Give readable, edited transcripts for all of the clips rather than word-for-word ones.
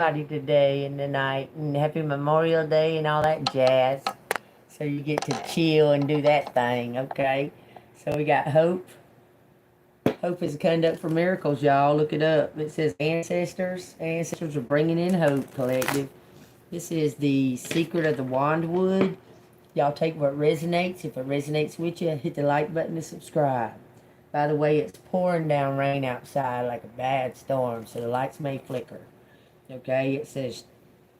everybody today and tonight, and happy Memorial Day and all that jazz. So you get to chill and do that thing, okay? So we got hope. Hope is a conduct for miracles, y'all. Look it up. It says ancestors. Ancestors are bringing in hope, collective. This is the secret of the wandwood. Y'all take what resonates. If it resonates with you, hit the like button and subscribe. By the way, it's pouring down rain outside like a bad storm, so the lights may flicker. Okay, it says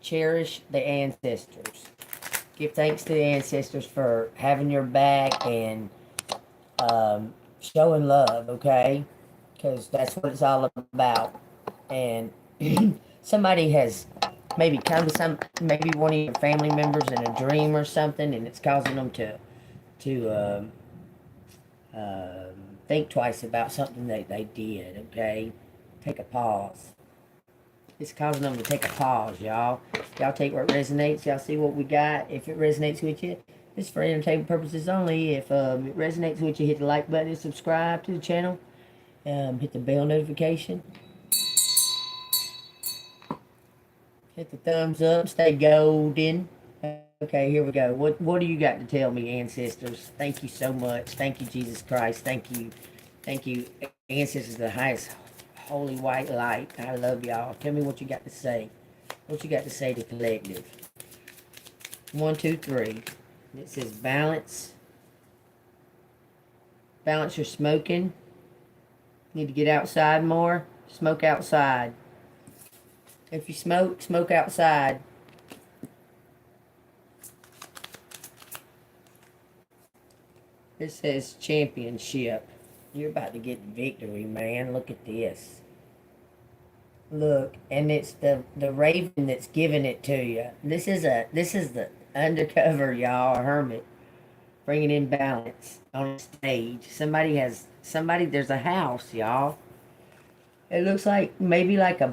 cherish the ancestors. Give thanks to the ancestors for having your back and showing love, okay? Because that's what it's all about. And somebody has maybe come to maybe one of your family members in a dream or something, and it's causing them to think twice about something that they did, okay? Take a pause. It's causing them to take a pause, y'all. Y'all take what resonates. Y'all see what we got. If it resonates with you, it's for entertainment purposes only. If it resonates with you, hit the like button and subscribe to the channel. Hit the bell notification. Hit the thumbs up. Stay golden. Okay, here we go. What do you got to tell me, ancestors? Thank you so much. Thank you, Jesus Christ. Thank you. Thank you, ancestors, the highest holy white light. I love y'all. Tell me what you got to say. What you got to say to collective. 1, 2, 3. It says balance. Balance your smoking. Need to get outside more. Smoke outside. If you smoke, smoke outside. It says championship. You're about to get victory, man. Look at this. Look, and it's the raven that's giving it to you. This is the undercover, y'all, hermit, bringing in balance on stage. There's a house, y'all. It looks like maybe like a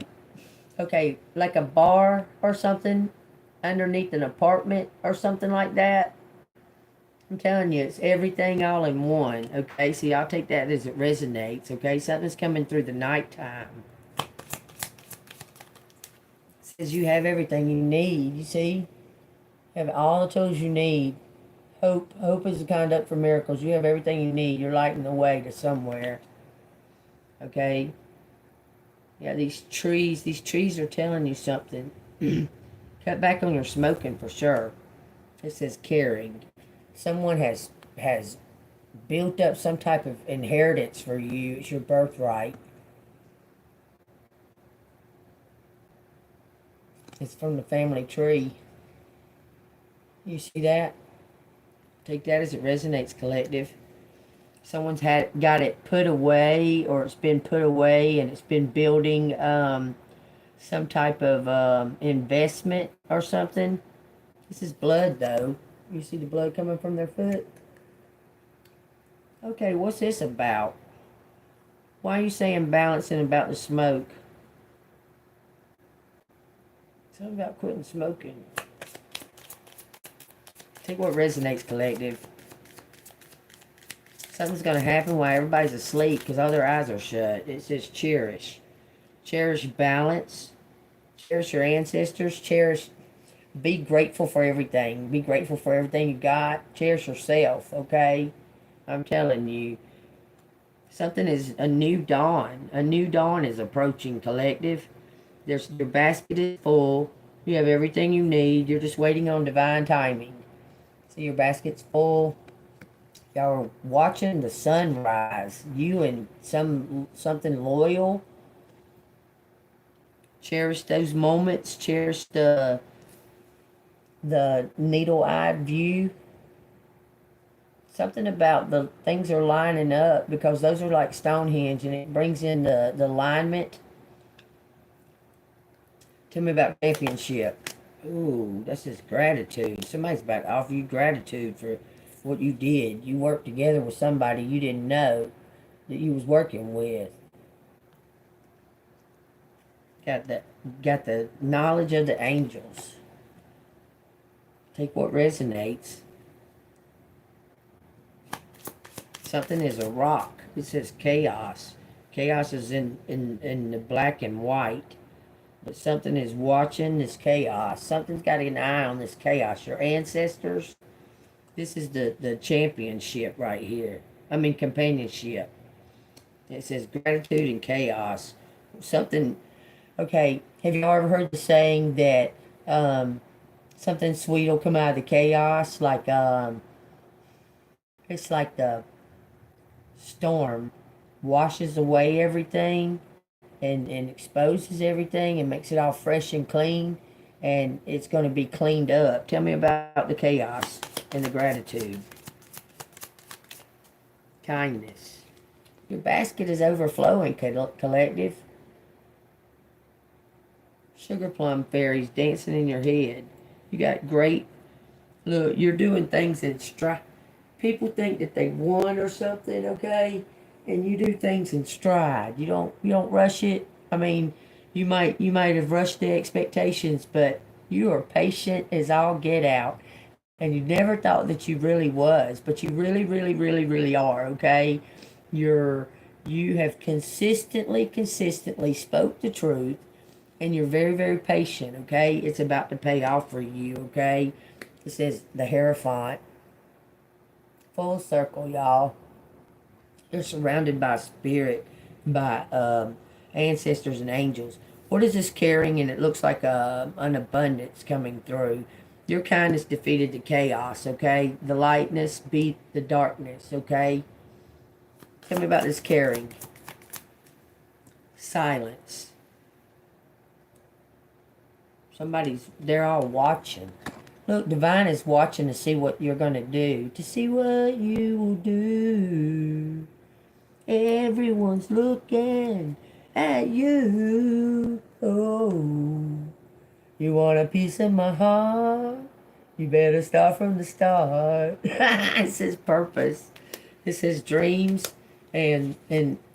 bar or something underneath an apartment or something like that. I'm telling you, it's everything all in one. Okay, see, I'll take that as it resonates. Okay, something's coming through the nighttime. Says you have everything you need. You see, you have all the tools you need. Hope is the conduct for miracles. You have everything you need. You're lighting the way to somewhere. Okay. Yeah, these trees are telling you something. Cut back on your smoking for sure. It says caring. Someone has built up some type of inheritance for you. It's your birthright. It's from the family tree. You see that? Take that as it resonates, collective. Someone's got it put away, or it's been put away, and it's been building some type of investment or something. This is blood, though. You see the blood coming from their foot? Okay, what's this about? Why are you saying balancing about the smoke? Something about quitting smoking. Take what resonates, collective. Something's going to happen while everybody's asleep because all their eyes are shut. It says cherish. Cherish balance. Cherish your ancestors. Be grateful for everything. Be grateful for everything you got. Cherish yourself, okay? I'm telling you. Something is a new dawn. A new dawn is approaching, collective. Your basket is full. You have everything you need. You're just waiting on divine timing. See, your basket's full. Y'all are watching the sun rise. You and something loyal. Cherish those moments. Cherish the needle-eyed view. Something about the things are lining up because those are like Stonehenge, and it brings in the alignment. Tell me about championship. Ooh, that's just gratitude. Somebody's about to offer you gratitude for what you did. You worked together with somebody you didn't know that you was working with. Got the knowledge of the angels. Take what resonates. Something is a rock. It says chaos. Chaos is in the black and white. But something is watching this chaos. Something's got an eye on this chaos. Your ancestors. This is the championship right here. I mean, companionship. It says gratitude and chaos. Something. Okay, have you ever heard the saying that something sweet will come out of the chaos? Like, it's like the storm washes away everything and exposes everything and makes it all fresh and clean, and it's going to be cleaned up. Tell me about the chaos and the gratitude. Kindness. Your basket is overflowing, collective. Sugar plum fairies dancing in your head. You got great. Look, you're doing things in stride. People think that they won or something, okay? And you do things in stride. You don't rush it. I mean, you might have rushed the expectations, but you are patient as all get out. And you never thought that you really was, but you really, really, really, really are, okay? You have consistently spoke the truth, and you're very, very patient, okay? It's about to pay off for you, okay? It says the Hierophant. Full circle, y'all. You're surrounded by spirit, by ancestors and angels. What is this carrying? And it looks like an abundance coming through. Your kindness defeated the chaos, okay? The lightness beat the darkness, okay? Tell me about this caring. Silence. They're all watching. Look, Divine is watching to see what you're going to do. To see what you will do. Everyone's looking at you. Oh. You want a piece of my heart? You better start from the start. It says purpose. It says dreams. And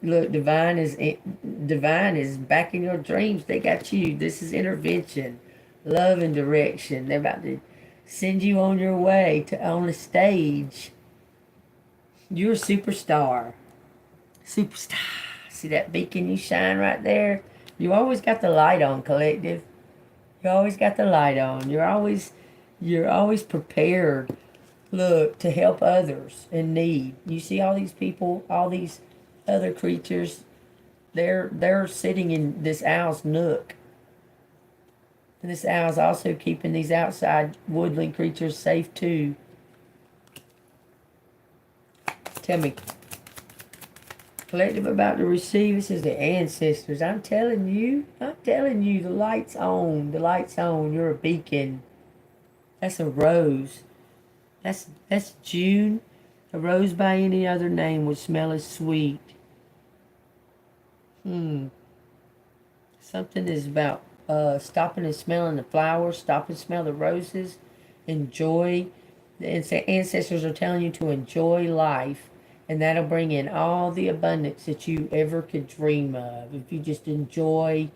look, Divine is backing your dreams. They got you. This is intervention. Love and direction. They're about to send you on your way to on the stage. You're a superstar. Superstar. See that beacon you shine right there? You always got the light on, collective. You always got the light on. You're always prepared. Look, to help others in need. You see all these people, all these other creatures. They're sitting in this owl's nook. And this owl's also keeping these outside woodland creatures safe too. Tell me. Collective about to receive. This is the ancestors. I'm telling you, the light's on. The light's on. You're a beacon. That's a rose. That's June. A rose by any other name would smell as sweet. Something is about stopping and smelling the flowers. Stop and smell the roses. Enjoy. The ancestors are telling you to enjoy life. And that'll bring in all the abundance that you ever could dream of. If you just enjoy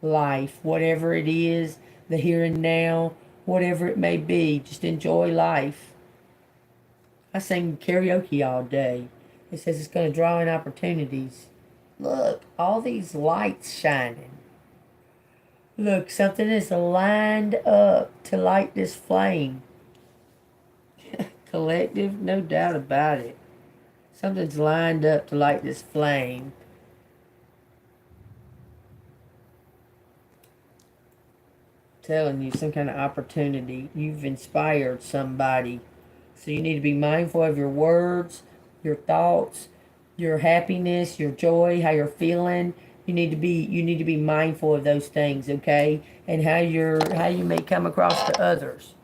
life, whatever it is, the here and now, whatever it may be, just enjoy life. I sing karaoke all day. It says it's going to draw in opportunities. Look, all these lights shining. Look, something is lined up to light this flame. Collective, no doubt about it. Something's lined up to light this flame. Telling you some kind of opportunity. You've inspired somebody. So you need to be mindful of your words, your thoughts, your happiness, your joy, how you're feeling. You need to be mindful of those things, okay? And how you may come across to others.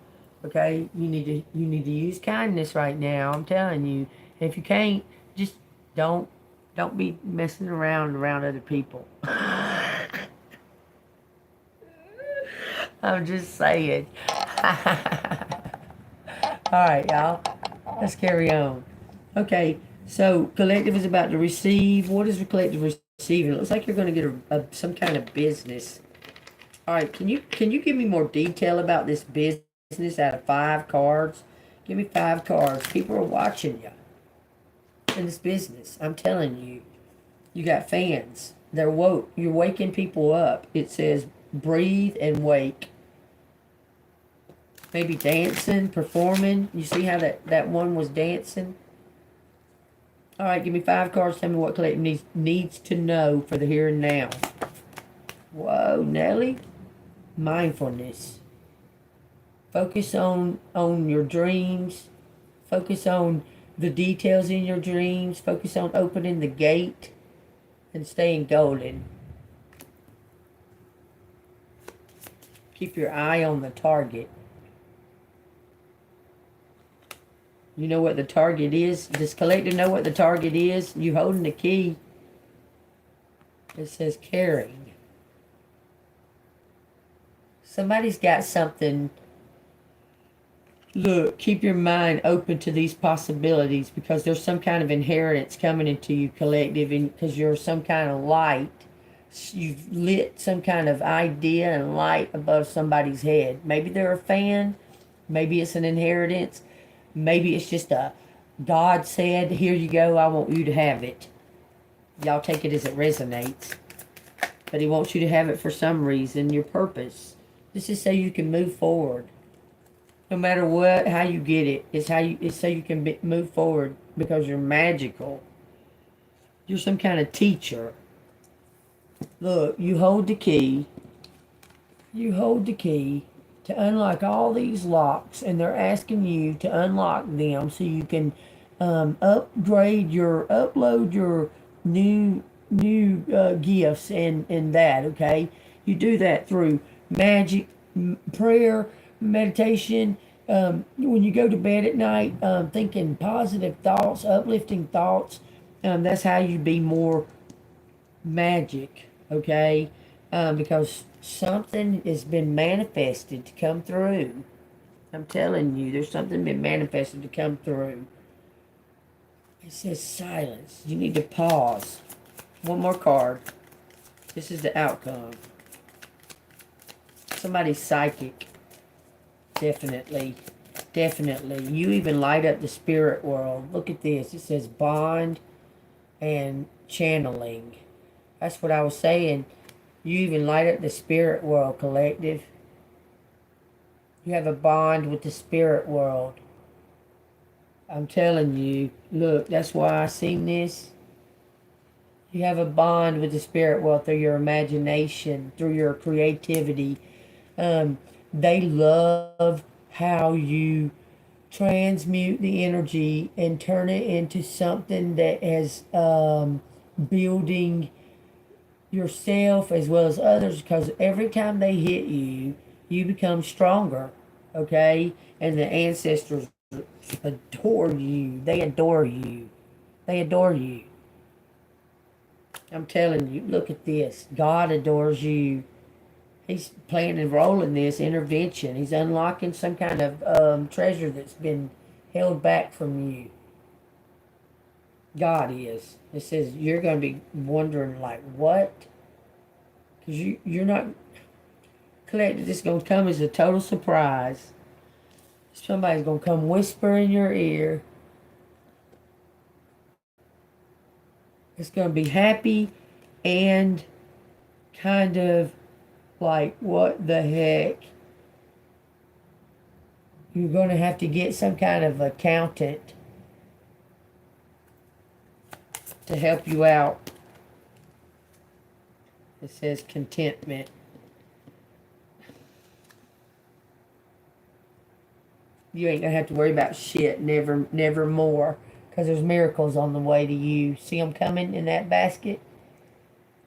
Okay? You need to use kindness right now. I'm telling you. If you can't, just don't be messing around other people. I'm just saying. Alright, y'all. Let's carry on. Okay, so collective is about to receive. What is the collective receiving? It looks like you're going to get some kind of business. Alright, can you give me more detail about this business out of 5 cards? Give me 5 cards. People are watching you in this business. I'm telling you. You got fans. They're woke. You're waking people up. It says breathe, and wake. Maybe dancing, performing. You see how that one was dancing? All right, give me 5 cards. Tell me what collective needs to know for the here and now. Whoa, Nelly. Mindfulness. Focus on your dreams. Focus on the details in your dreams. Focus on opening the gate and staying golden. Keep your eye on the target. You know what the target is? Does collective know what the target is? You holding the key. It says caring. Somebody's got something. Look, keep your mind open to these possibilities because there's some kind of inheritance coming into you, collective, and because you're some kind of light. You've lit some kind of idea and light above somebody's head. Maybe they're a fan. Maybe it's an inheritance. Maybe it's just a God said, here you go, I want you to have it. Y'all take it as it resonates. But he wants you to have it for some reason, your purpose. This is so you can move forward. No matter what, how you get it, it's so you can move forward because you're magical. You're some kind of teacher. Look, you hold the key. You hold the key to unlock all these locks, and they're asking you to unlock them so you can upload your new gifts and that. Okay, you do that through magic, prayer, meditation. When you go to bed at night, thinking positive thoughts, uplifting thoughts. That's how you be more magic. Okay, because something has been manifested to come through. I'm telling you, there's something been manifested to come through. It says silence. You need to pause. One more card. This is the outcome. Somebody's psychic. Definitely. Definitely. You even light up the spirit world. Look at this. It says bond and channeling. That's what I was saying. You even light up the spirit world, collective. You have a bond with the spirit world. I'm telling you. Look, that's why I seen this. You have a bond with the spirit world through your imagination, through your creativity. They love how you transmute the energy and turn it into something that is building yourself as well as others, because every time they hit you, you become stronger, okay? And the ancestors adore you. They adore you. They adore you. I'm telling you, look at this. God adores you. He's playing a role in this intervention. He's unlocking some kind of treasure that's been held back from you. God is. It says you're going to be wondering, like, what? Because you're not collected. This is going to come as a total surprise. Somebody's going to come whisper in your ear. It's going to be happy and kind of like, what the heck? You're going to have to get some kind of accountant to help you out. It says contentment. You ain't going to have to worry about shit, never more. Because there's miracles on the way to you. See them coming in that basket?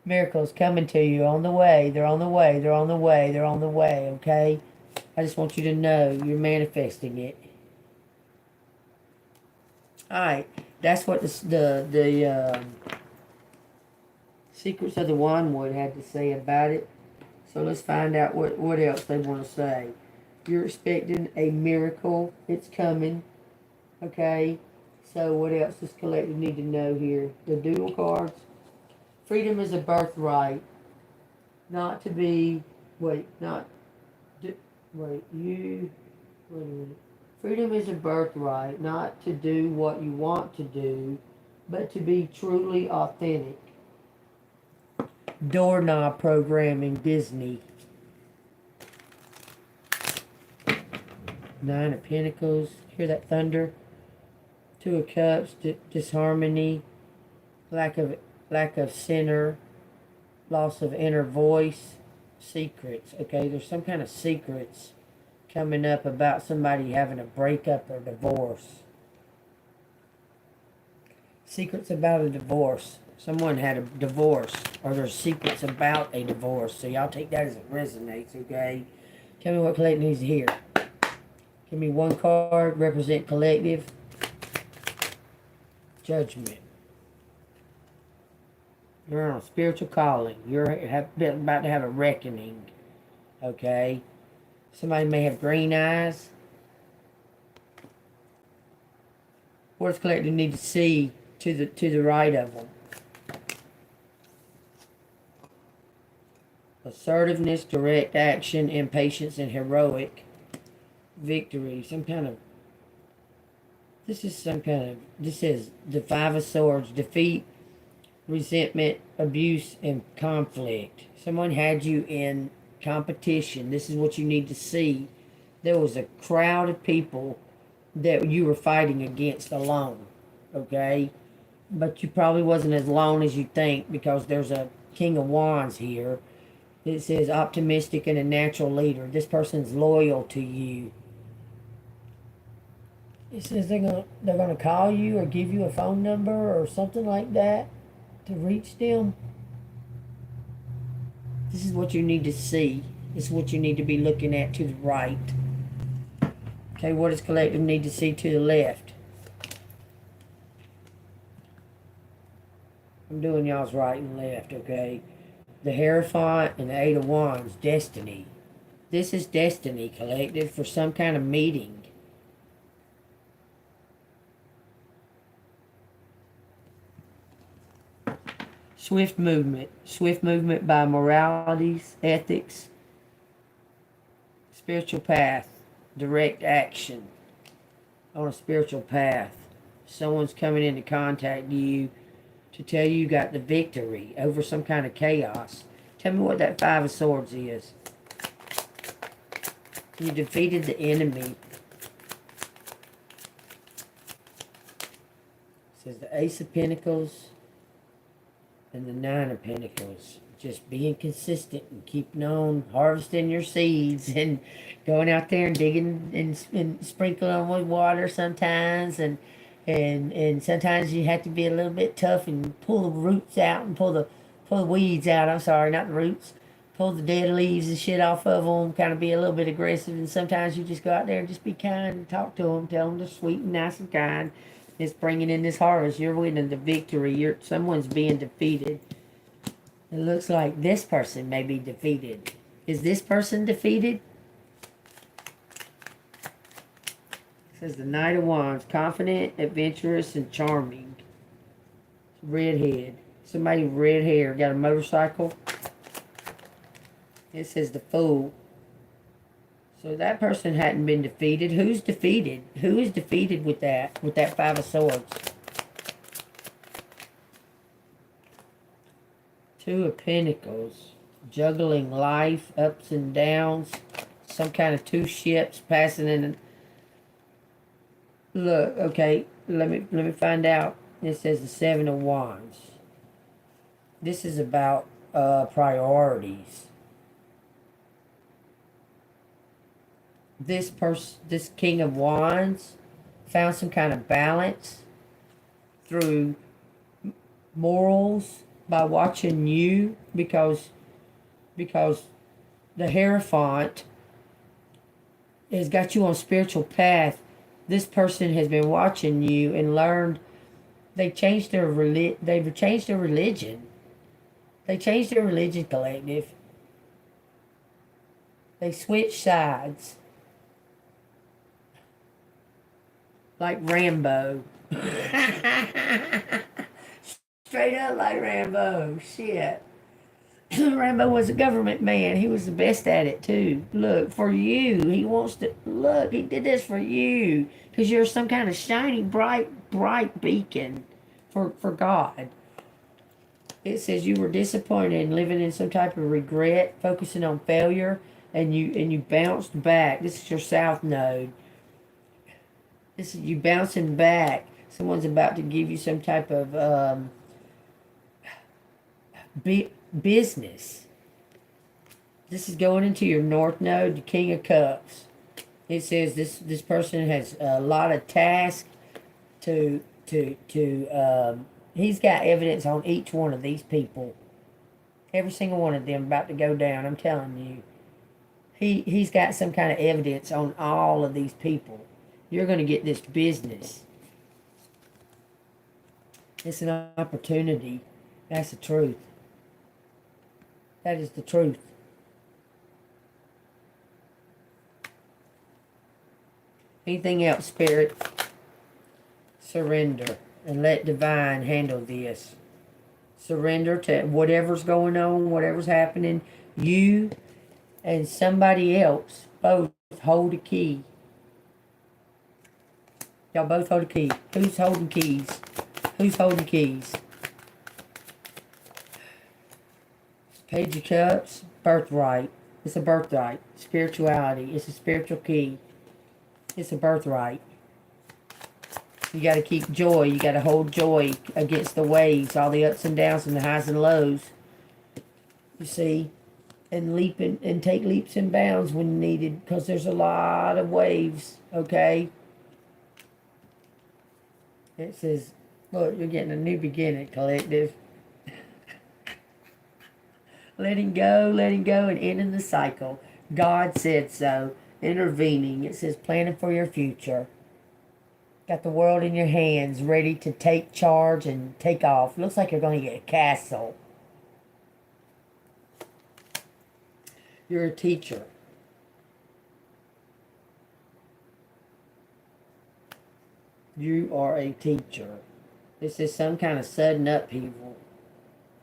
Miracles coming to you on the way. They're on the way. They're on the way. They're on the way, okay? I just want you to know you're manifesting it. Alright. That's what the Secrets of the Wandwood had to say about it. So let's find out what else they want to say. You're expecting a miracle. It's coming. Okay? So what else does collective need to know here? The doodle cards. Freedom is a birthright. Not to be... Wait a minute. Freedom is a birthright. Not to do what you want to do, but to be truly authentic. Doorknob programming, Disney. Nine of Pentacles. Hear that thunder? Two of Cups. Disharmony. Lack of center. Loss of inner voice. Secrets. Okay, there's some kind of secrets coming up about somebody having a breakup or divorce. Secrets about a divorce. Someone had a divorce, or there's secrets about a divorce. So y'all take that as it resonates, okay? Tell me what collective needs to hear. Give me one card, represent collective. Judgment. You're on a spiritual calling. You're about to have a reckoning, okay? Somebody may have green eyes. What does collective need to see to the right of them? Assertiveness, direct action, impatience, and heroic victory. This is the Five of Swords. Defeat, resentment, abuse, and conflict. Someone had you in competition. This is what you need to see. There was a crowd of people that you were fighting against alone, okay? But you probably wasn't as alone as you think, because there's a King of Wands here. It says optimistic and a natural leader. This person's loyal to you. It says they're gonna call you or give you a phone number or something like that to reach them. This is what you need to see. This is what you need to be looking at to the right. Okay, what does collective need to see to the left? I'm doing y'all's right and left, okay? The Hierophant and the Eight of Wands, destiny. This is destiny, collective, for some kind of meeting. Swift movement by moralities, ethics, spiritual path, direct action on a spiritual path. Someone's coming into contact with you to tell you got the victory over some kind of chaos. Tell me what that Five of Swords is. You defeated the enemy. It says the Ace of Pentacles and the Nine of Pentacles. Just being consistent and keeping on harvesting your seeds and going out there and digging and sprinkling them with water sometimes, and sometimes you have to be a little bit tough and pull the roots out and pull the weeds out. I'm sorry, not the roots. Pull the dead leaves and shit off of them. Kind of be a little bit aggressive, and sometimes you just go out there and just be kind and talk to them, tell them they're sweet and nice and kind. It's bringing in this harvest. You're winning the victory. Someone's being defeated. It looks like this person may be defeated. Is this person defeated? It says the Knight of Wands, confident, adventurous, and charming. Redhead. Somebody with red hair. Got a motorcycle. It says the Fool. So that person hadn't been defeated. Who's defeated? Who is defeated with that Five of Swords? Two of Pentacles. Juggling life, ups and downs. Some kind of two ships passing in. Look, okay, let me find out. It says the Seven of Wands. This is about priorities. This King of Wands found some kind of balance through morals by watching you, because the Hierophant has got you on a spiritual path. This person has been watching you and learned. They've changed their religion. They changed their religion, collective. They switched sides. Like Rambo. Straight up like Rambo. Shit. Rambo was a government man. He was the best at it too. Look, for you. He wants to... Look, he did this for you. Because you're some kind of shiny, bright beacon for God. It says you were disappointed and living in some type of regret, focusing on failure, and you bounced back. This is your South Node. This is you bouncing back. Someone's about to give you some type of business. This is going into your North Node, the King of Cups. It says this person has a lot of tasks to he's got evidence on each one of these people. Every single one of them about to go down, I'm telling you. He's got some kind of evidence on all of these people. You're going to get this business. It's an opportunity. That's the truth. That is the truth. Anything else, Spirit? Surrender and let Divine handle this. Surrender to whatever's going on, whatever's happening. You and somebody else both hold a key. Y'all both hold a key. Who's holding keys? Who's holding keys? Page of Cups, birthright. It's a birthright. Spirituality. It's a spiritual key. It's a birthright. You got to keep joy. You got to hold joy against the waves, all the ups and downs and the highs and lows. You see? And and take leaps and bounds when needed, because there's a lot of waves, okay? It says, look, you're getting a new beginning, collective. letting go, and ending the cycle. God said so. Intervening. It says planning for your future. Got the world in your hands, ready to take charge and take off. Looks like you're going to get a castle. You're a teacher. You are a teacher. This is some kind of sudden upheaval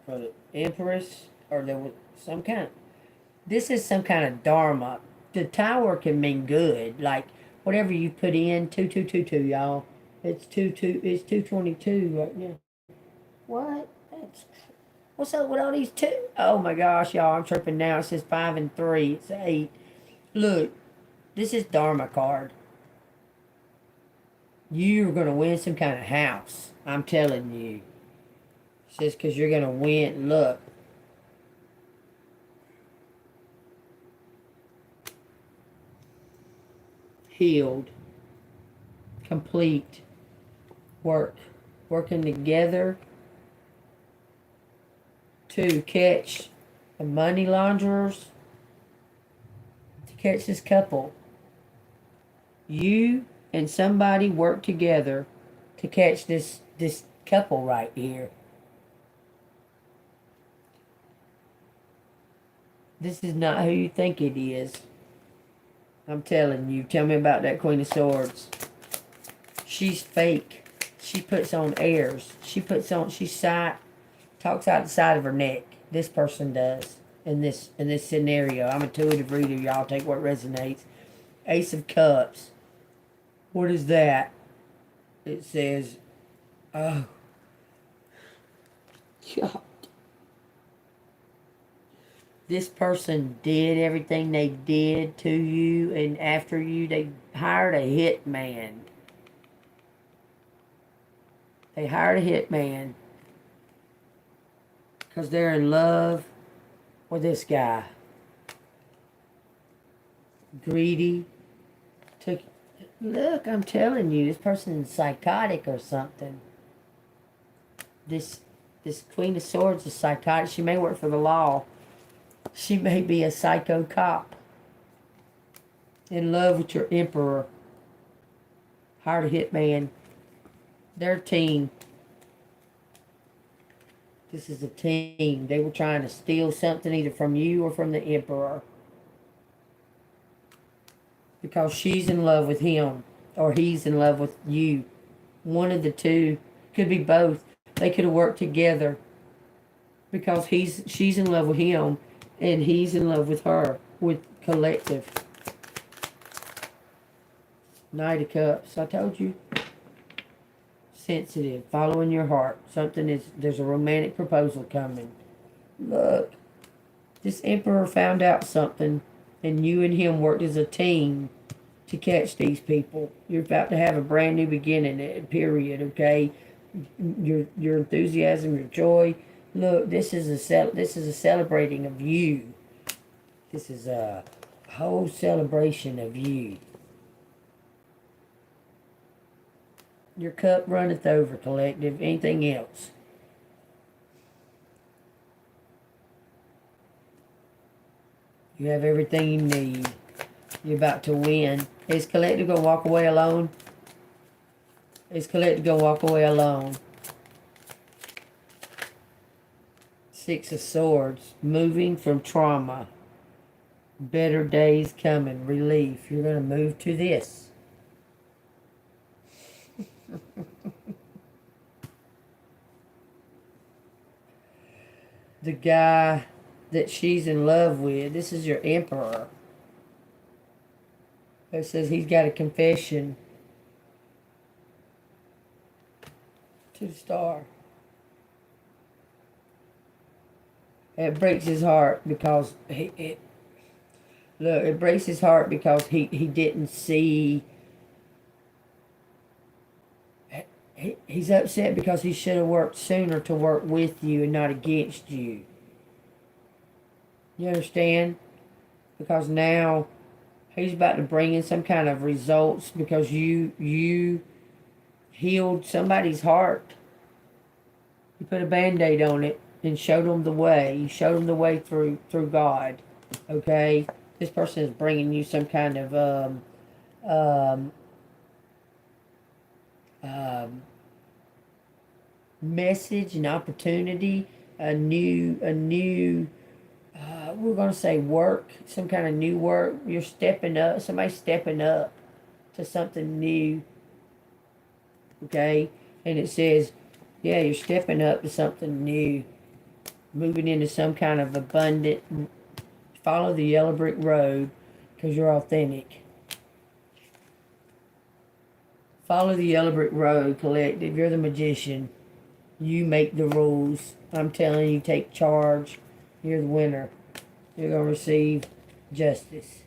for the Empress, or there was some kind of, this is some kind of dharma. The tower can mean good, like whatever you put in, 2222, y'all. It's 222 right now. What? What's up with all these two? Oh my gosh, y'all, I'm tripping now. It says 5 and 3. It's 8. Look, this is Dharma card. You're going to win some kind of house. I'm telling you. It says because you're going to win. Look. Healed. Complete. Working together to catch the money launderers, to catch this couple. You and somebody work together to catch this couple right here. This is not who you think it is. I'm telling you. Tell me about that Queen of Swords. She's fake. She puts on airs. She talks out the side of her neck. This person does in this scenario. I'm an intuitive reader. Y'all take what resonates. Ace of Cups. What is that? It says, oh, God. This person did everything they did to you, and after you, they hired a hitman. They hired a hitman because they're in love with this guy. Greedy. Look, I'm telling you, this person's psychotic or something. This Queen of Swords is psychotic. She may work for the law. She may be a psycho cop. In love with your emperor. Hired a hitman. They're a team. This is a team. They were trying to steal something either from you or from the emperor. Because she's in love with him. Or he's in love with you. One of the two. Could be both. They could have worked together. Because she's in love with him. And he's in love with her. With collective. Knight of Cups. I told you. Sensitive. Following your heart. There's a romantic proposal coming. Look. This emperor found out something. And you and him worked as a team. to catch these people. You're about to have a brand new beginning, period, okay? Your enthusiasm, your joy. Look, this is a celebrating of you. This is a whole celebration of you. Your cup runneth over, collective. Anything else? You have everything you need. You're about to win. Is collective going to walk away alone? Is collective going to walk away alone? Six of Swords. Moving from trauma. Better days coming. Relief. You're going to move to this. The guy that she's in love with. This is your Emperor. It says he's got a confession to the Star. It breaks his heart because it breaks his heart because he didn't see. He's upset because he should have worked sooner to work with you and not against you. You understand? Because now he's about to bring in some kind of results because you healed somebody's heart. You put a Band-Aid on it and showed them the way. You showed them the way through God. Okay? This person is bringing you some kind of message, an opportunity, a new we're going to say work, some kind of new work. You're stepping up, somebody's stepping up to something new. Okay? And it says, yeah, you're stepping up to something new. Moving into some kind of abundant, follow the yellow brick road because you're authentic. Follow the yellow brick road, collective. You're the magician. You make the rules. I'm telling you, take charge. You're the winner. You're going to receive justice.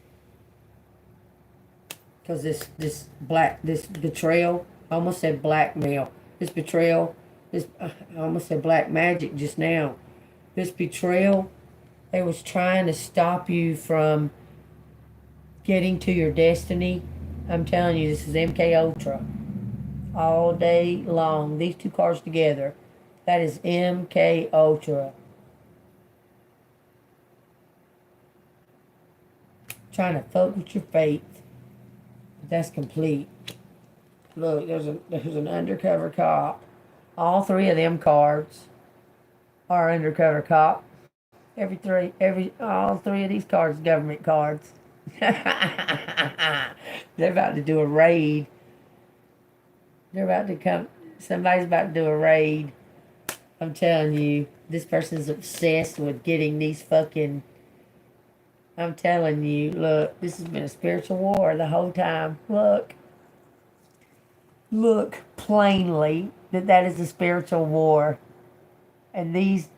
Because this betrayal, I almost said blackmail. This betrayal, I almost said black magic just now. This betrayal, they was trying to stop you from getting to your destiny. I'm telling you, this is MK Ultra. All day long. These two cards together. That is MK Ultra. Trying to focus your faith. That's complete. Look, there's an undercover cop. All three of them cards are undercover cop. All three of these cards are government cards. They're about to do a raid. Somebody's about to do a raid. I'm telling you, this person's obsessed with getting these fucking, I'm telling you, look, this has been a spiritual war the whole time. Look plainly that is a spiritual war. And these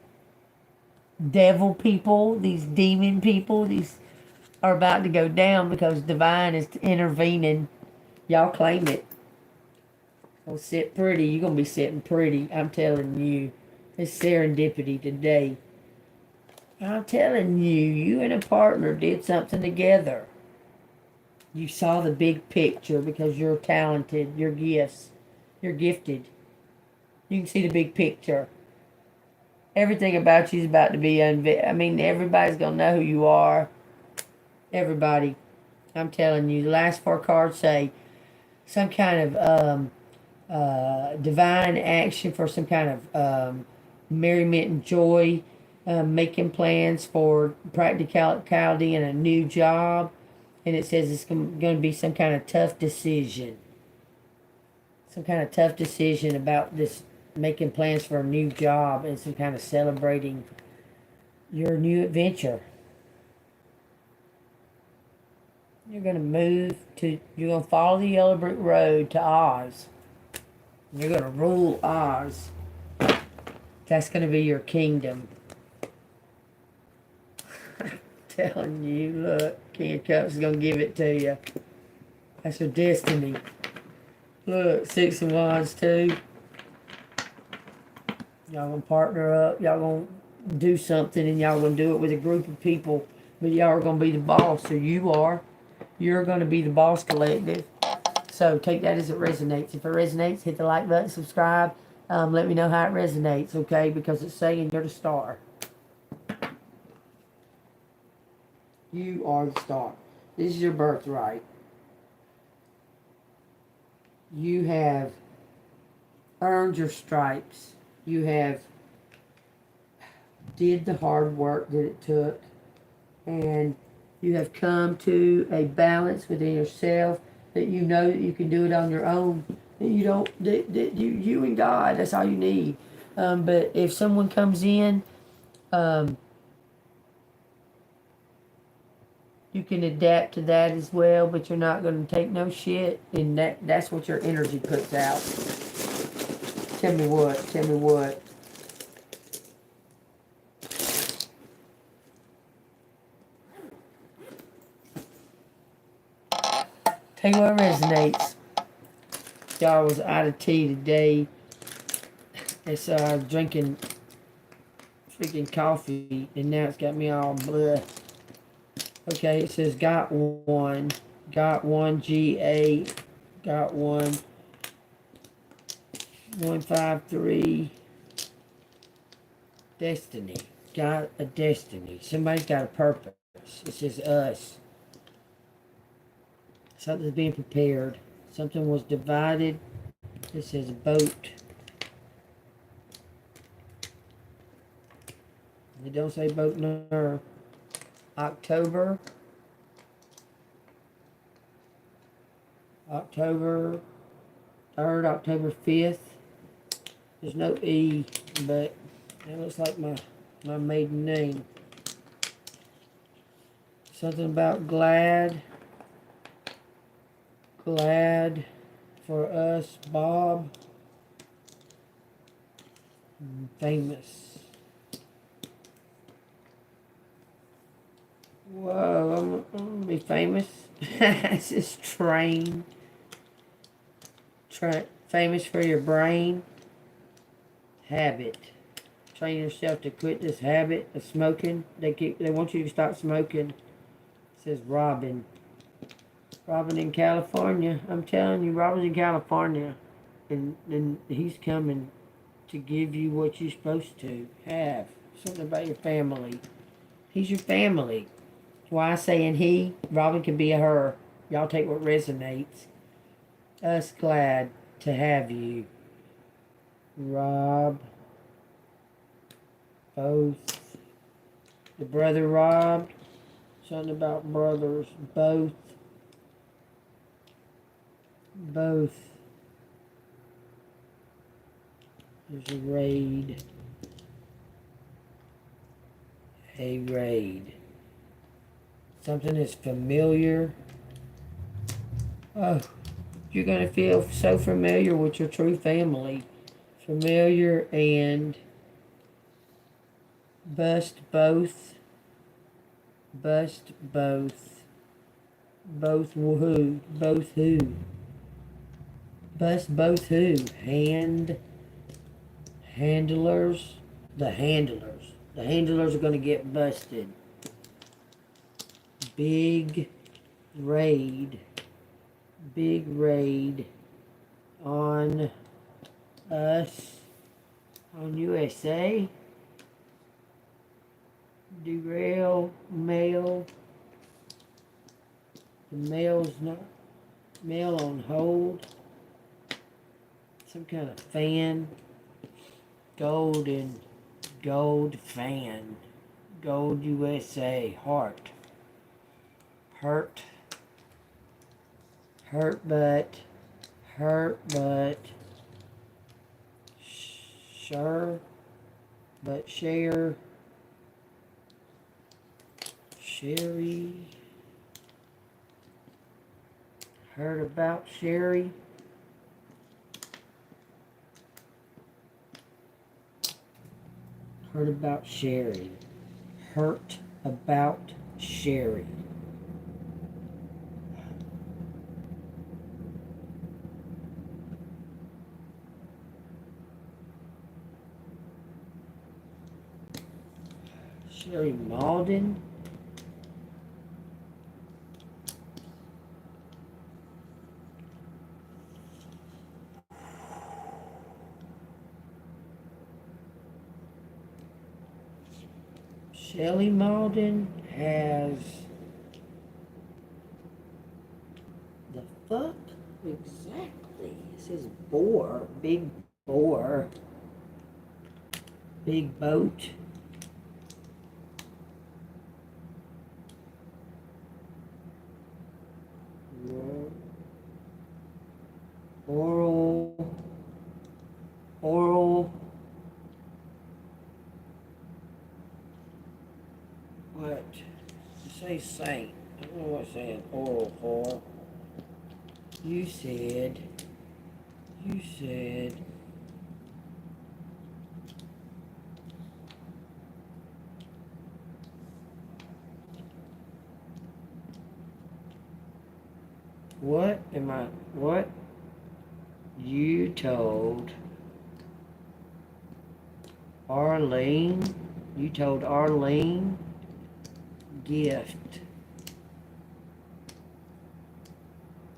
devil people, these demon people, these are about to go down because divine is intervening. Y'all claim it. Gonna sit pretty. You're gonna be sitting pretty. I'm telling you. It's serendipity today. I'm telling you, you and a partner did something together. You saw the big picture because you're talented. You're gifted. You can see the big picture. Everything about you is about to be everybody's gonna know who you are. Everybody. I'm telling you. The last four cards say some kind of divine action for some kind of merriment and joy, making plans for practicality and a new job. And it says it's going to be some kind of tough decision. Some kind of tough decision about this, making plans for a new job and some kind of celebrating your new adventure. You're going to follow the yellow brick road to Oz. You're going to rule Oz. That's going to be your kingdom. I'm telling you, look, King of Cups is going to give it to you. That's your destiny. Look, 6 of Wands too. Y'all gonna partner up. Y'all gonna do something, and y'all gonna do it with a group of people. But y'all are gonna be the boss, so you are. You're gonna be the boss collective. So take that as it resonates. If it resonates, hit the like button, subscribe. Let me know how it resonates, okay? Because it's saying you're the star. You are the star. This is your birthright. You have earned your stripes. You have did the hard work that it took, and you have come to a balance within yourself that you know that you can do it on your own. That you don't, that you and God, that's all you need. But if someone comes in, you can adapt to that as well, but you're not going to take no shit, and that's what your energy puts out. Tell me what, tell me what. Tell you what resonates. Y'all was out of tea today. It's drinking freaking coffee, and now it's got me all bleh. Okay, it says got one, GA, got one, 153, destiny, got a destiny. Somebody's got a purpose. It says us. Something's being prepared. Something was divided. It says boat. It don't say boat no. October 3rd, October 5th. There's no E, but that looks like my maiden name. Something about glad for us, Bob. Famous. Whoa, I'm gonna be famous. This is train. Famous for your brain. Habit. Train yourself to quit this habit of smoking. They want you to stop smoking. It says Robin. Robin in California. I'm telling you, Robin's in California. And he's coming to give you what you're supposed to have. Something about your family. He's your family. Why saying he? Robin can be a her. Y'all take what resonates. Us glad to have you. Rob. Both. The brother robbed. Something about brothers. Both. There's a raid. A raid. Something is familiar. Oh, you're going to feel so familiar with your true family. Familiar and bust both. Bust both. Both who? Both who? Bust both who? Handlers. The handlers. The handlers are going to get busted. Big raid on us, on USA. Derail, mail. The mail's not, mail on hold. Some kind of fan. Gold fan. Gold USA, heart. Hurt but sure, but share, Sherry, heard about Sherry, hurt about Sherry. Sherry Malden. Shelly Malden has the fuck exactly. It says boar, big boar, big boat. Oral, what? You say saint. I don't know what it's saying oral for. You said, what you told Arlene, gift,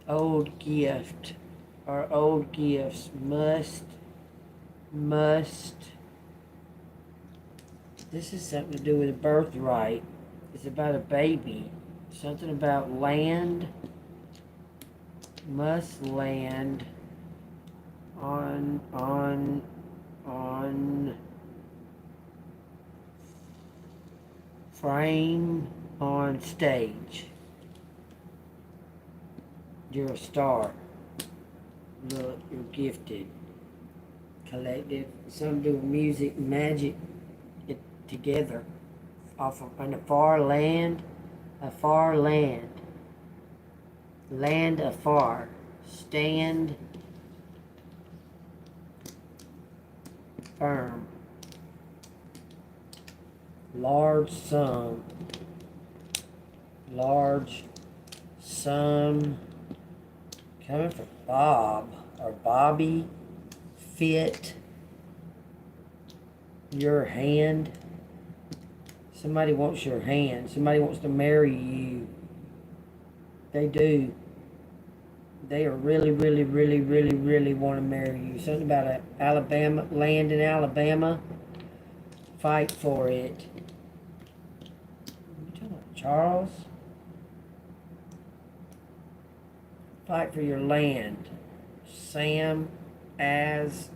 old gift, our old gifts must, this is something to do with a birthright. It's about a baby. Something about land, must land on frame on stage. You're a star. Look, you're gifted. Collective. Something to do with music, magic, it together. Off of, on a far land. Land afar. Stand firm. Large sum. Coming from Bob or Bobby. Fit your hand. Somebody wants your hand. Somebody wants to marry you. They do. They are really want to marry you. Something about Alabama, land in Alabama. Fight for it. You talking about Charles? Fight for your land. Sam, as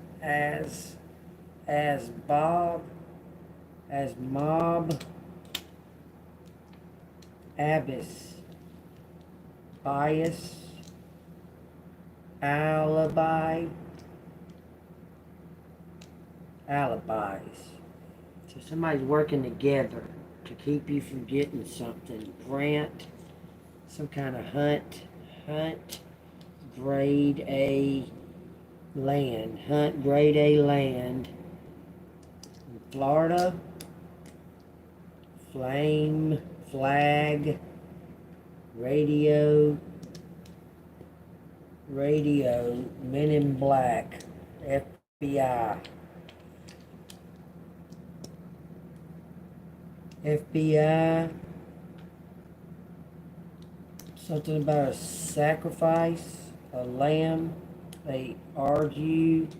Bob, as mob, Abbas, bias, alibi, alibis. So somebody's working together to keep you from getting something. Grant, some kind of hunt, grade A land, hunt grade A land in Florida, flame, flag, radio, men in black, FBI, something about a sacrifice, a lamb. They argued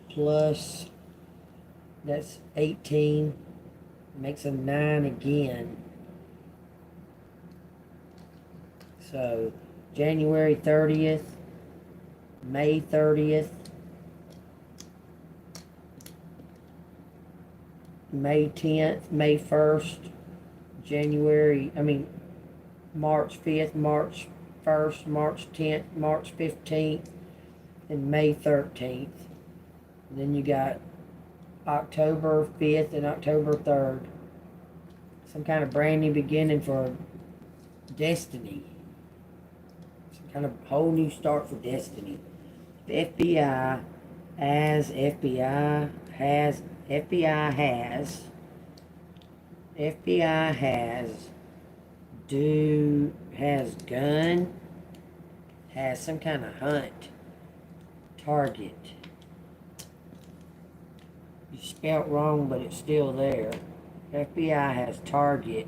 plus, that's 18, makes a 9 again. So January 30th, May 30th, May 10th, May 1st, March 5th, March 1st, March 10th, March 15th, and May 13th. And then you got October 5th and October 3rd. Some kind of brand new beginning for Destiny. Some kind of whole new start for Destiny. The FBI has gun, has some kind of hunt, target. It's spelled wrong, but it's still there. FBI has target.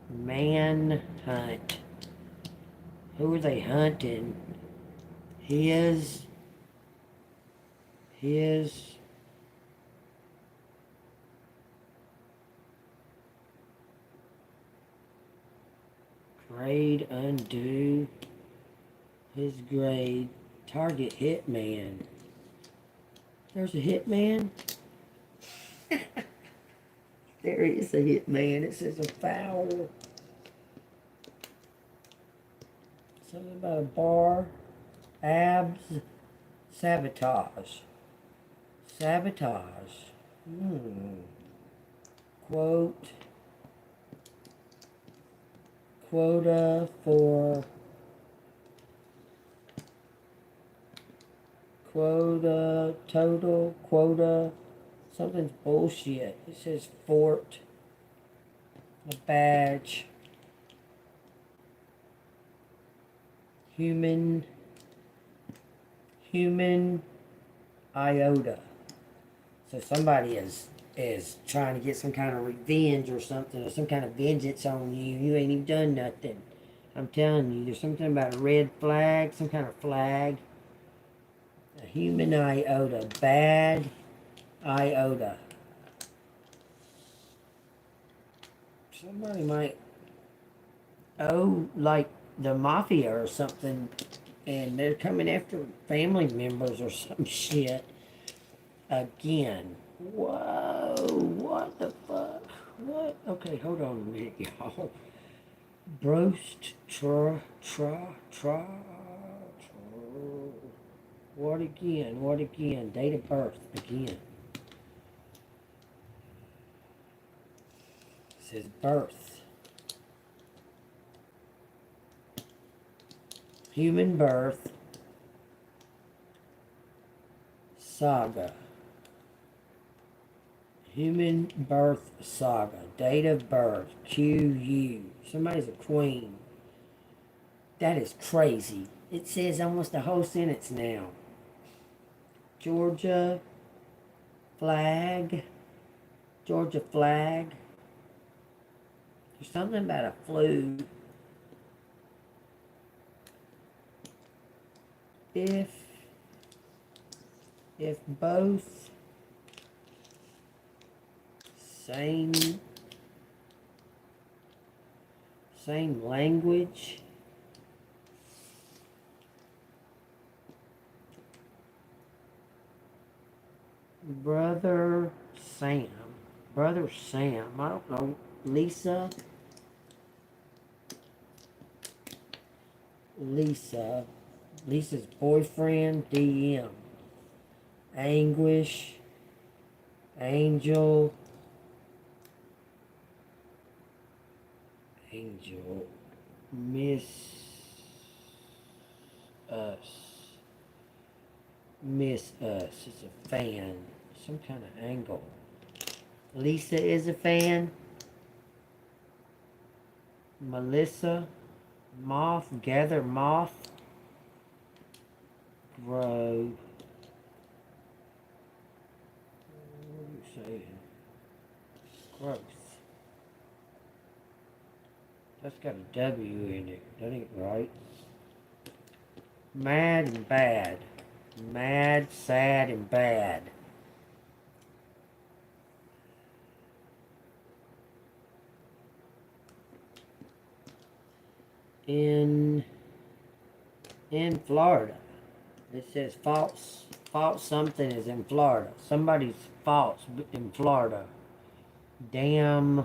Manhunt. Who are they hunting? His grade undo. His grade. Target hitman. There's a hitman? There is a hitman. It says a foul. Something about a bar. Abs. Sabotage. Sabotage. Quote. Quota for. Quota. Total. Quota. Something's bullshit. It says fort. A badge. Human iota. So somebody is trying to get some kind of revenge or something, or some kind of vengeance on you. You ain't even done nothing. I'm telling you, there's something about a red flag, some kind of flag. A human iota. Bad iota. Somebody might owe, like, the mafia or something, and they're coming after family members or some shit. Again. Whoa, what the fuck? What? Okay, hold on a minute, y'all. Brost, what again? What again? Date of birth, again. It says birth. Human birth. Saga. Human birth saga. Date of birth. QU. Somebody's a queen. That is crazy. It says almost the whole sentence now. Georgia flag. Georgia flag. There's something about a flu. If both same language, brother Sam, I don't know, Lisa's boyfriend, DM. Anguish. Angel. Miss us. It's a fan. Some kind of angle. Lisa is a fan. Melissa. Moth. Gather moth. Grow. What do you say? Growth. That's got a W in it. That ain't right. Mad and bad. Mad, sad, and bad. In Florida. It says false something is in Florida. Somebody's false in Florida. Damn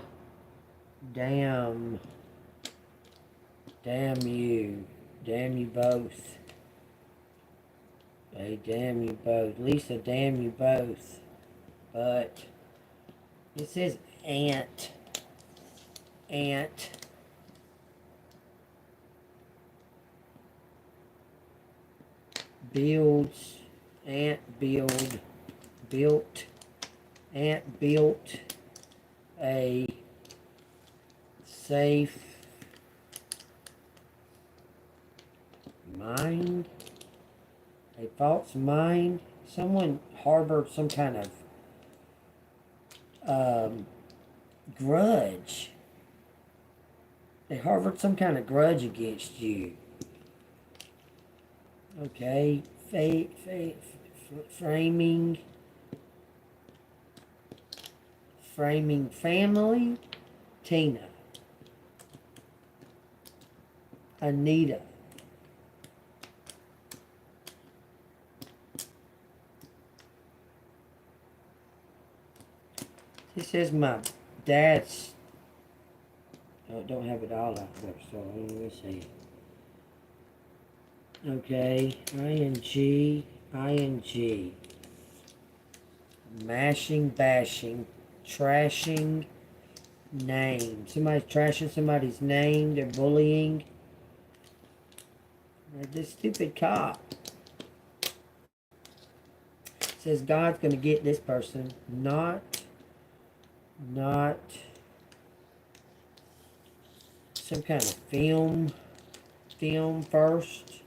you. Damn you both. Hey, damn you both. Lisa, damn you both. But it says ant. Builds. Ant built a safe mind, a false mind. Someone harbored some kind of Um, grudge. They harbored some kind of grudge against you. Okay. Framing. Framing family. Tina. Anita. This is my dad's. Oh, don't have it all out there, so let me see. Okay, ing. Mashing, bashing, trashing, name. Somebody's trashing somebody's name. They're bullying. This stupid cop says God's going to get this person. Not some kind of film first.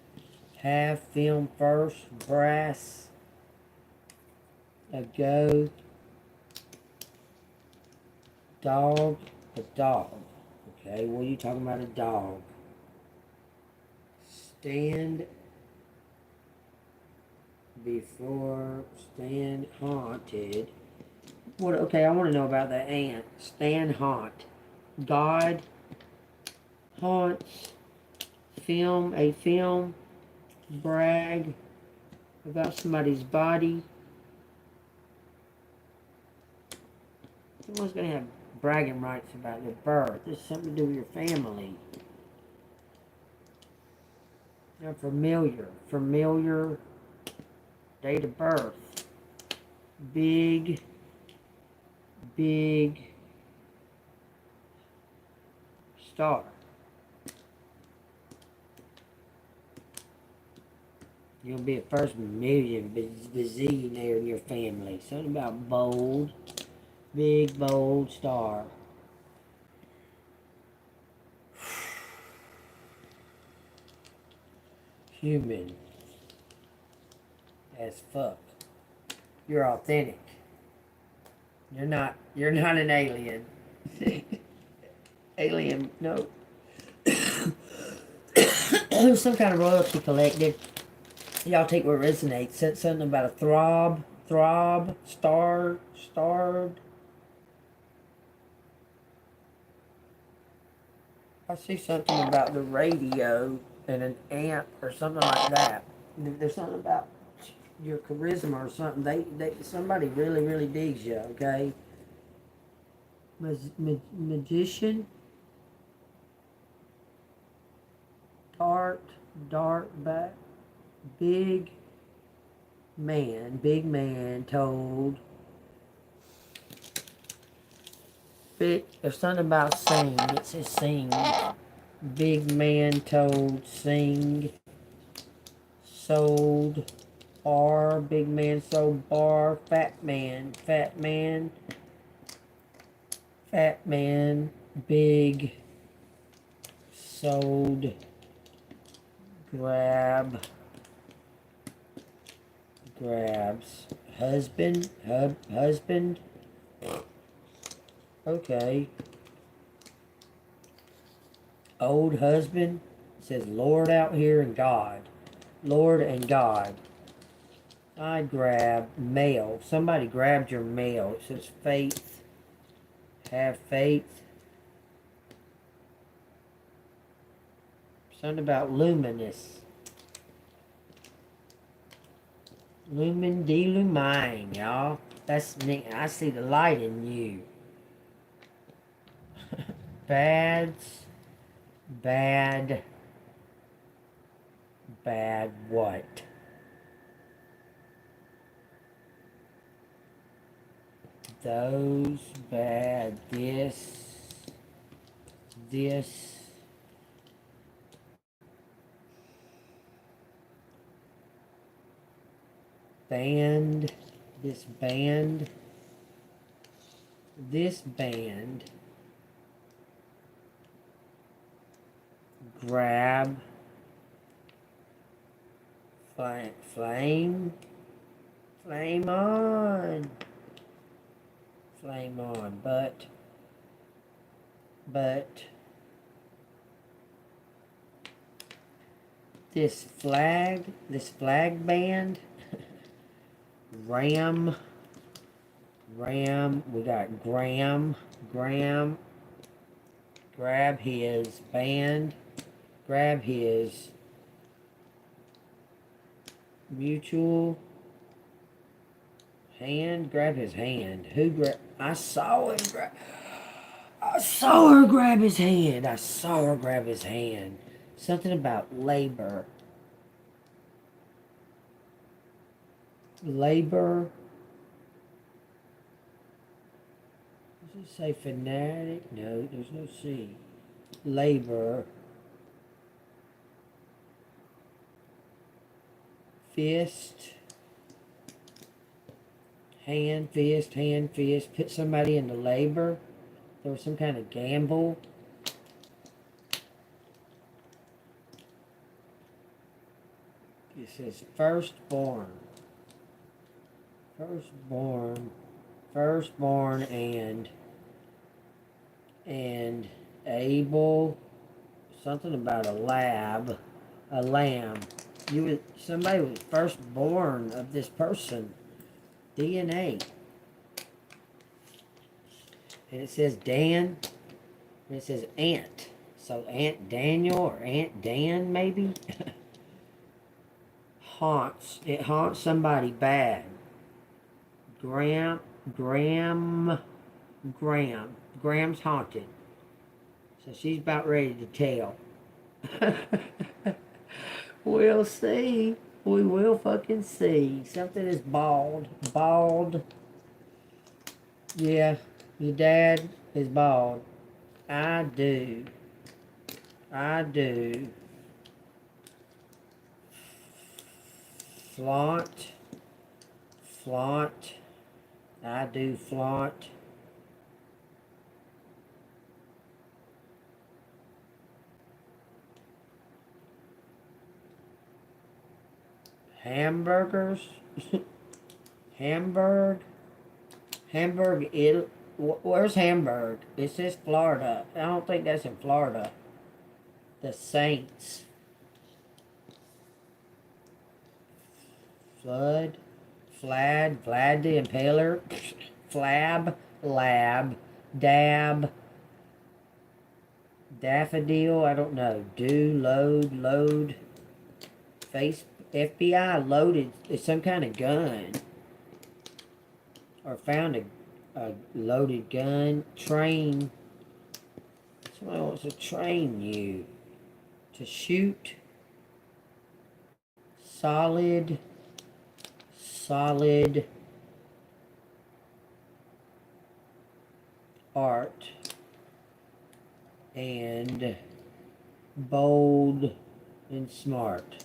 Have film first. Brass. A go. Dog. A dog. Okay, what are you talking about? A dog. Stand before. Stand haunted. What? Okay, I want to know about the ant. Stand haunt. God haunts. Film. A film. Brag about somebody's body. Someone's going to have bragging rights about their birth. There's something to do with your family. Now, familiar date of birth. Big star. You'll be a first million bazillionaire in your family. Something about bold. Big, bold star. Human. As fuck. You're authentic. You're not an alien. Alien, no. Some kind of royalty collective. Y'all take what resonates. Said something about a throb, starved. I see something about the radio and an amp or something like that. There's something about your charisma or something. Somebody really digs you. Okay. Magician. Dark back. Big man told. There's something about sing. It says sing. Big man told sing. Sold bar. Big man sold bar. Fat man. Big sold grabs. Husband. Okay. Old husband. It says Lord out here and God. Lord and God. I grab mail. Somebody grabbed your mail. It says faith. Have faith. Something about luminous. Lumen delumine, y'all. That's neat. I see the light in you. Bad what? Those bad. This. Band. This band. Grab. Flame on. Flame on, but this flag band, Ram, we got Graham, grab his band, grab his mutual hand, grab his hand. I saw her grab his hand. Something about labor. Labor. Does it say fanatic? No, there's no C. Labor. Fist. Hand, fist. Put somebody into labor. There was some kind of gamble. It says firstborn and able, something about a lamb. Somebody was firstborn of this person. DNA. And it says Dan, and it says Aunt. So Aunt Daniel or Aunt Dan maybe? It haunts somebody bad. Graham's haunted. So she's about ready to tell. We'll see. We will fucking see. Something is bald. Yeah, your dad is bald. I do. Flaunt. I do flaunt. Hamburgers. Hamburg, Italy. Where's Hamburg? It says Florida. I don't think that's in Florida. The Saints. Vlad the Impaler. Flab, lab, dab, daffodil, I don't know. Load. FBI loaded some kind of gun. Or found a loaded gun. Train. Somebody wants to train you to shoot. Solid art and bold and smart.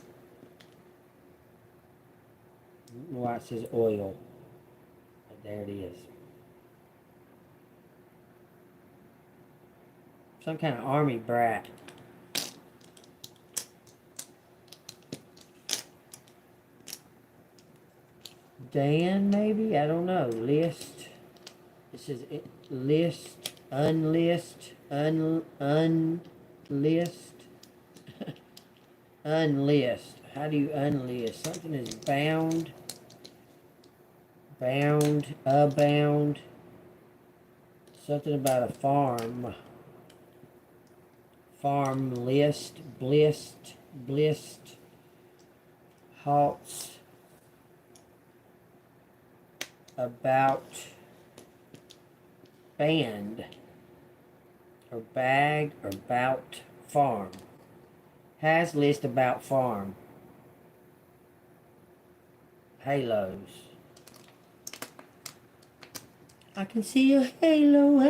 Why it says oil. But there it is. Some kind of army brat. Dan, maybe? I don't know. List. It says list, unlist, unlist. Unlist. How do you unlist? Something is bound. Abound. Something about a farm. Farm list, blist, halts. About band or bag or about farm. Has list about farm. Halos. I can see a halo.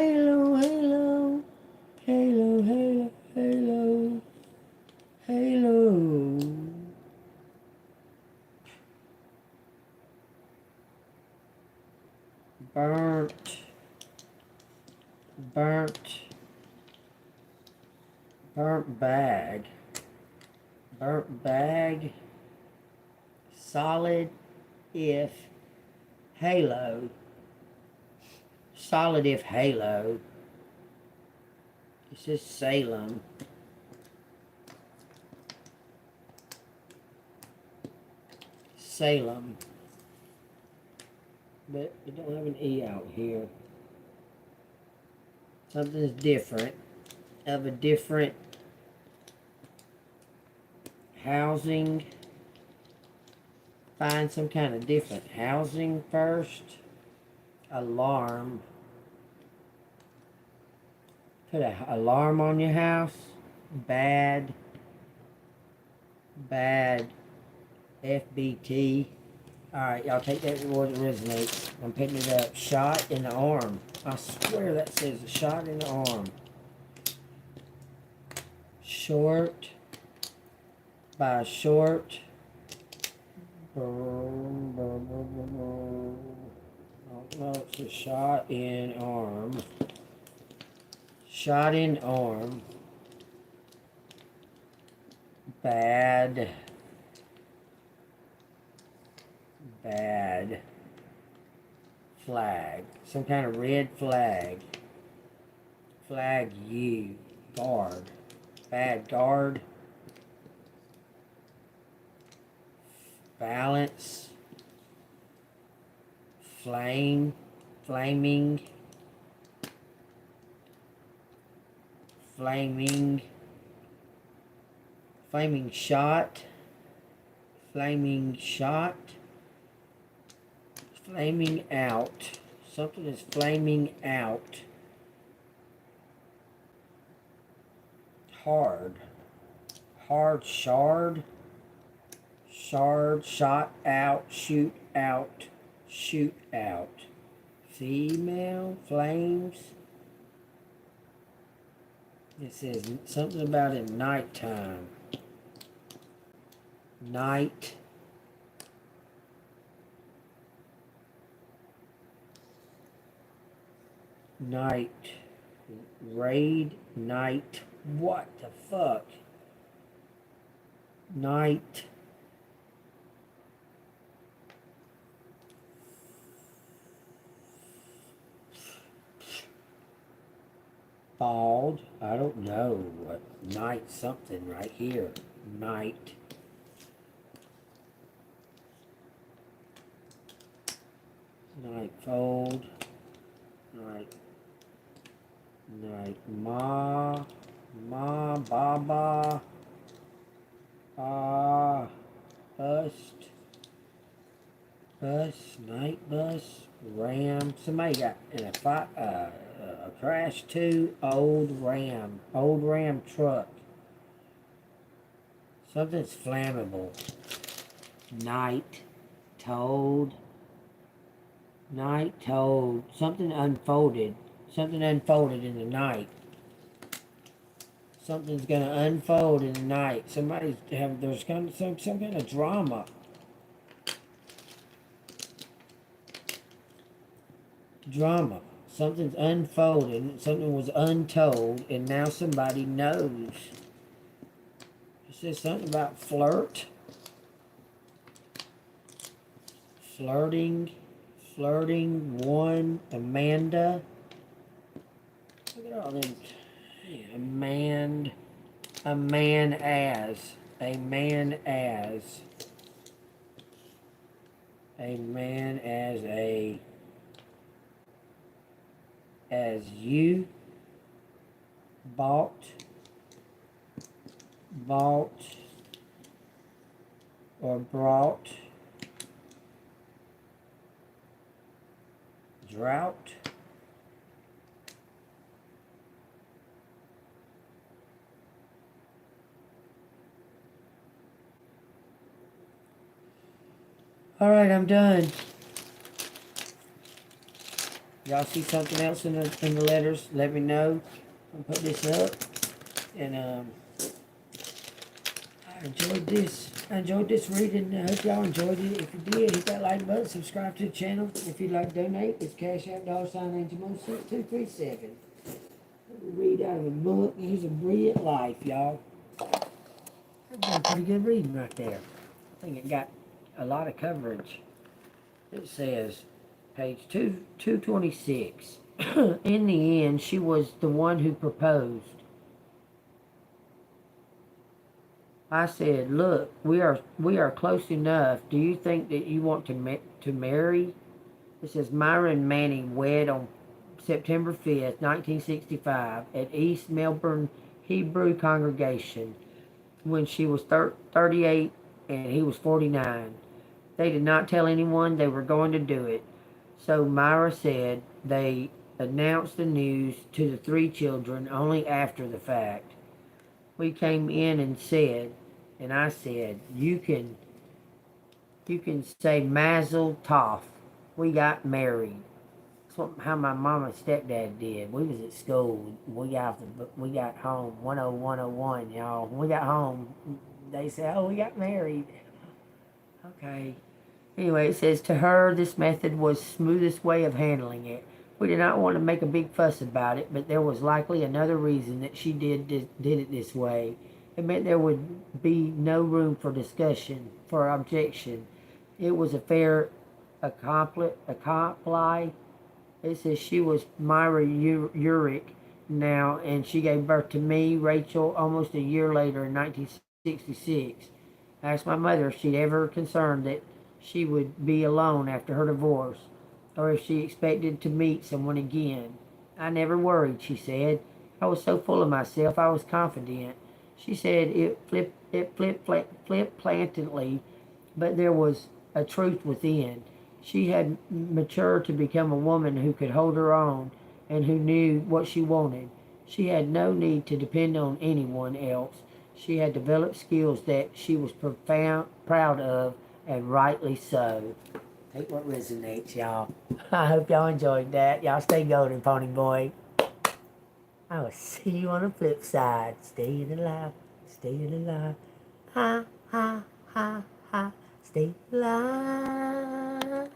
Burnt bag, solid if, halo, solid if halo. It says Salem. Salem. But it don't have an E out here. Something's different. Of a different housing. Find some kind of different housing first. Alarm. Put an alarm on your house. Bad. Bad. FBT. Alright, y'all take that word that resonates. I'm picking it up. Shot in the arm. I swear that says a shot in the arm. Short. By short. No, it's a shot in arm. Shot in arm. Bad. Bad. Flag. Some kind of red flag. Flag you. Guard. Bad guard. Balance. Flame. Flaming. Flaming. Flaming shot. Flaming shot. Flaming out. Something is flaming out. Hard. Hard shard. Shard. Shot out. Shoot out. Shoot out. Female. Flames. It says something about it nighttime. Night. Night. Raid. Night. What the fuck? Night. Bald. I don't know what. Night something right here. Night. Night fold. Night. Night. Ma. Ma. Baba. Bust. Bus. Night bus. Ram. Somebody got in a crash too. Old Ram. Old Ram truck. Something's flammable. Night. Told. Night told. Something unfolded. Something unfolded in the night. Something's gonna unfold in the night. There's gonna some kind of drama. Drama. Something's unfolding. Something was untold, and now somebody knows. It says something about flirt. Flirting. Flirting. One. Amanda. Look at all them. A man as. A man as. A man as a. As you. Bought. Bought. Or brought. Drought. Alright, I'm done. Y'all see something else in the letters? Let me know. I'll put this up. And I enjoyed this. I enjoyed this reading. I hope y'all enjoyed it. If you did, hit that like button. Subscribe to the channel. If you'd like to donate, it's Cash App $@AngelMo6237. Read out of a book. Here's a brilliant life, y'all. That's a pretty good reading right there. I think it got a lot of coverage. It says page 226. in the end, she was the one who proposed. I said, "Look, we are close enough. Do you think that you want to marry?" It says Myra and Manny wed on September 5th, 1965, at East Melbourne Hebrew Congregation when she was 38 and he was 49. They did not tell anyone they were going to do it. So Myra said they announced the news to the three children only after the fact. We came in and said, and I said, you can say Mazel Tov. We got married. That's how my mom and stepdad did. We was at school. We got home 10101, y'all. When we got home, they said, "Oh, we got married." Okay. Anyway, it says to her, this method was the smoothest way of handling it. We did not want to make a big fuss about it, but there was likely another reason that she did it this way. It meant there would be no room for discussion, for objection. It was a fair accompli. It says she was Myra Urick now, and she gave birth to me, Rachel, almost a year later in 1966. I asked my mother if she'd ever concerned that she would be alone after her divorce, or if she expected to meet someone again. I never worried, she said. I was so full of myself, I was confident. She said it flipped plantantly, but there was a truth within. She had matured to become a woman who could hold her own and who knew what she wanted. She had no need to depend on anyone else. She had developed skills that she was proud of, and rightly so. Take what resonates, y'all. I hope y'all enjoyed that. Y'all stay golden, Pony Boy. I will see you on the flip side. Stay alive. Stay alive. Ha, ha, ha, ha. Stay alive.